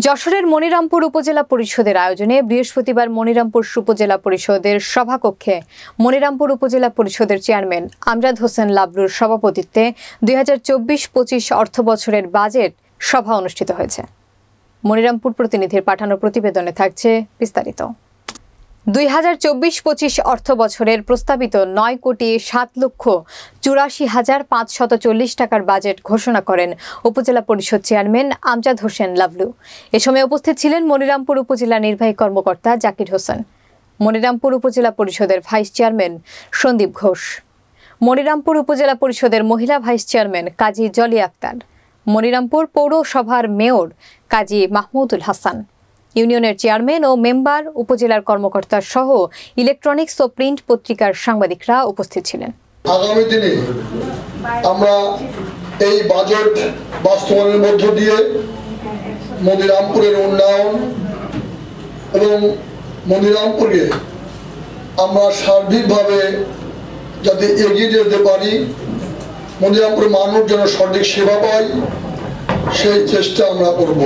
যশোরের মনিরামপুর উপজেলা পরিষদের আয়োজনে বৃহস্পতিবার মনিরামপুর উপজেলা পরিষদের সভাকক্ষে মনিরামপুর উপজেলা পরিষদের চেয়ারম্যান আমজাদ হোসেন লাবলুর সভাপতিত্বে ২০২৪-২৫ অর্থবছরের বাজেট সভা অনুষ্ঠিত হয়েছে। মনিরামপুর প্রতিনিধির পাঠানো প্রতিবেদনে থাকছে বিস্তারিত। ২০২৪-২৫ অর্থ বছরের প্রস্তাবিত ৯,৭,৮৪,৫৪০ টাকার বাজেট ঘোষণা করেন উপজেলা পরিষদ চেয়ারম্যান আমজাদ হোসেন লাবলু। এ সময় উপস্থিত ছিলেন মনিরামপুর উপজেলা নির্বাহী কর্মকর্তা জাকির হোসেন, মনিরামপুর উপজেলা পরিষদের ভাইস চেয়ারম্যান সন্দীপ ঘোষ, মনিরামপুর উপজেলা পরিষদের মহিলা ভাইস চেয়ারম্যান কাজী জলি আক্তার, মনিরামপুর পৌরসভার মেয়র কাজী মাহমুদুল হাসান, ইউনিয়নের চেয়ারম্যান ও মেম্বার, উপজেলার কর্মকর্তা সহ ইলেকট্রনিক্স ও প্রিন্ট পত্রিকার সাংবাদিকরা উপস্থিত ছিলেন। আগামী দিনে আমরা এই বাজেট বাস্তবায়নের মধ্য দিয়ে মনিরামপুরের উন্নয়ন এবং মনিরামপুরকে আমরা সার্বিকভাবে যাতে এগিয়ে যেতে পারি, মনিরামপুরের মানুষ যেন সঠিক সেবা পায়, সেই চেষ্টা আমরা করব।